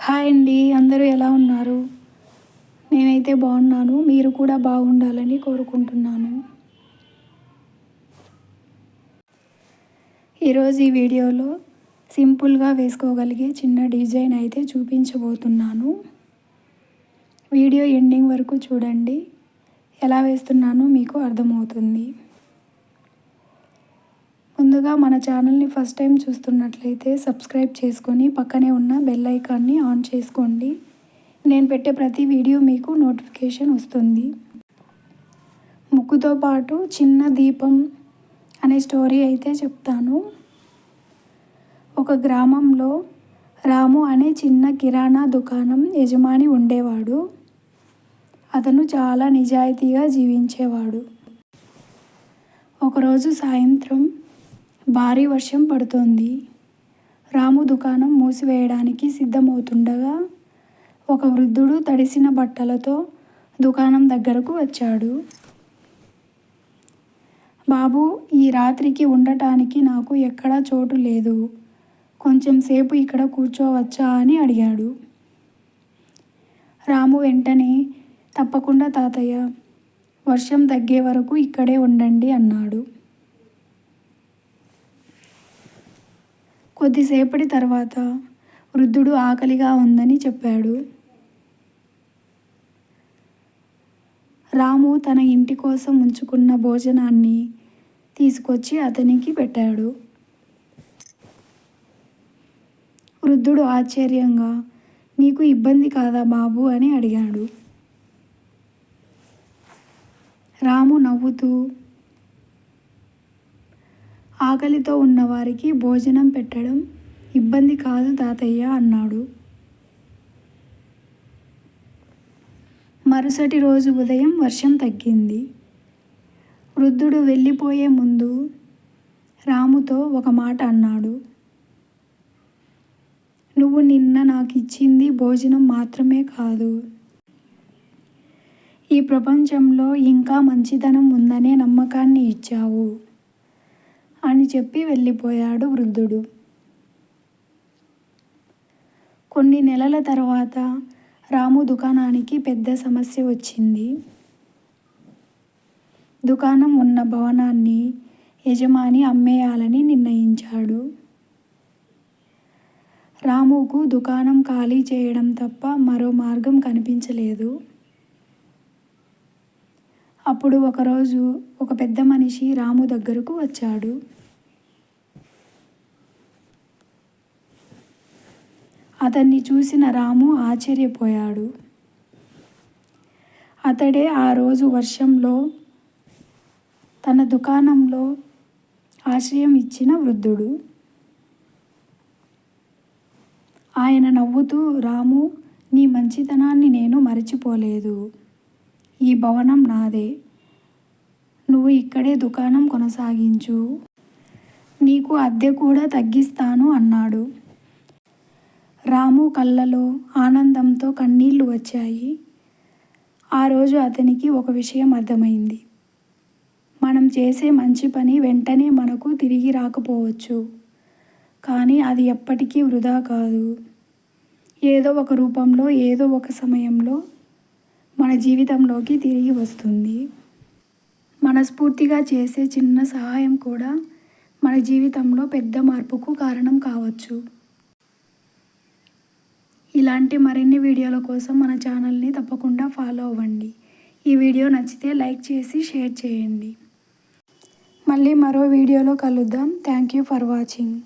Hi అండి, అందరూ ఎలా ఉన్నారు? నేనైతే బాగున్నాను. మీరు కూడా బాగుండాలని కోరుకుంటున్నాను. ఈరోజు ఈ వీడియోలో సింపుల్గా వేసుకోగలిగే చిన్న డిజైన్ అయితే చూపించబోతున్నాను. వీడియో ఎండింగ్ వరకు చూడండి. ఎలా వేస్తున్నానో మీకు అర్థమవుతుంది. ముందుగా మన ఛానల్ని ఫస్ట్ టైం చూస్తున్నట్లయితే సబ్స్క్రైబ్ చేసుకొని పక్కనే ఉన్న బెల్ ఐకాన్ని ఆన్ చేసుకోండి. నేను పెట్టే ప్రతి వీడియో మీకు నోటిఫికేషన్ వస్తుంది. ముగ్గుతో పాటు చిన్న దీపం అనే స్టోరీ అయితే చెప్తాను. ఒక గ్రామంలో రాము అనే చిన్న కిరాణా దుకాణం యజమాని ఉండేవాడు. అతను చాలా నిజాయితీగా జీవించేవాడు. ఒకరోజు సాయంత్రం భారీ వర్షం పడుతోంది. రాము దుకాణం మూసివేయడానికి సిద్ధమవుతుండగా ఒక వృద్ధుడు తడిసిన బట్టలతో దుకాణం దగ్గరకు వచ్చాడు. బాబు, ఈ రాత్రికి ఉండటానికి నాకు ఎక్కడా చోటు లేదు. కొంచెం సేపు ఇక్కడ కూర్చోవచ్చా అని అడిగాడు. రాము వెంటనే, తప్పకుండా తాతయ్య, వర్షం తగ్గే వరకు ఇక్కడే ఉండండి అన్నాడు. కొద్దిసేపటి తర్వాత వృద్ధుడు ఆకలిగా ఉందని చెప్పాడు. రాము తన ఇంటి కోసం ఉంచుకున్న భోజనాన్ని తీసుకొచ్చి అతనికి పెట్టాడు. వృద్ధుడు ఆశ్చర్యంగా, నీకు ఇబ్బంది కాదా బాబు అని అడిగాడు. రాము నవ్వుతూ, ఆకలితో ఉన్నవారికి భోజనం పెట్టడం ఇబ్బంది కాదు తాతయ్య అన్నాడు. మరుసటి రోజు ఉదయం వర్షం తగ్గింది. వృద్ధుడు వెళ్ళిపోయే ముందు రాముతో ఒక మాట అన్నాడు. నువ్వు నిన్న నాకు ఇచ్చింది భోజనం మాత్రమే కాదు, ఈ ప్రపంచంలో ఇంకా మంచితనం ఉందనే నమ్మకాన్ని ఇచ్చావు అని చెప్పి వెళ్ళిపోయాడు వృద్ధుడు. కొన్ని నెలల తర్వాత రాము దుకాణానికి పెద్ద సమస్య వచ్చింది. దుకాణం ఉన్న భవనాన్ని యజమాని అమ్మేయాలని నిర్ణయించాడు. రాముకు దుకాణం ఖాళీ చేయడం తప్ప మరో మార్గం కనిపించలేదు. అప్పుడు ఒకరోజు ఒక పెద్ద మనిషి రాము దగ్గరకు వచ్చాడు. అతన్ని చూసిన రాము ఆశ్చర్యపోయాడు. అతడే ఆ రోజు వర్షంలో తన దుకాణంలో ఆశ్రయం ఇచ్చిన వృద్ధుడు. ఆయన నవ్వుతూ, రాము, నీ మంచితనాన్ని నేను మరచిపోలేదు. ఈ భవనం నాదే. నువ్వు ఇక్కడే దుకాణం కొనసాగించు. నీకు అద్దె కూడా తగ్గిస్తాను అన్నాడు. రాము కళ్ళలో ఆనందంతో కన్నీళ్లు వచ్చాయి. ఆ రోజు అతనికి ఒక విషయం అర్థమైంది. మనం చేసే మంచి పని వెంటనే మనకు తిరిగి రాకపోవచ్చు, కానీ అది ఎప్పటికీ వృధా కాదు. ఏదో ఒక రూపంలో, ఏదో ఒక సమయంలో మన జీవితంలోకి తిరిగి వస్తుంది. మనస్ఫూర్తిగా చేసే చిన్న సహాయం కూడా మన జీవితంలో పెద్ద మార్పుకు కారణం కావచ్చు. ఇలాంటి మరిన్ని వీడియోల కోసం మన ఛానల్ని తప్పకుండా ఫాలో అవ్వండి. ఈ వీడియో నచ్చితే లైక్ చేసి షేర్ చేయండి. మళ్ళీ మరో వీడియోలో కలుద్దాం. Thank you for watching.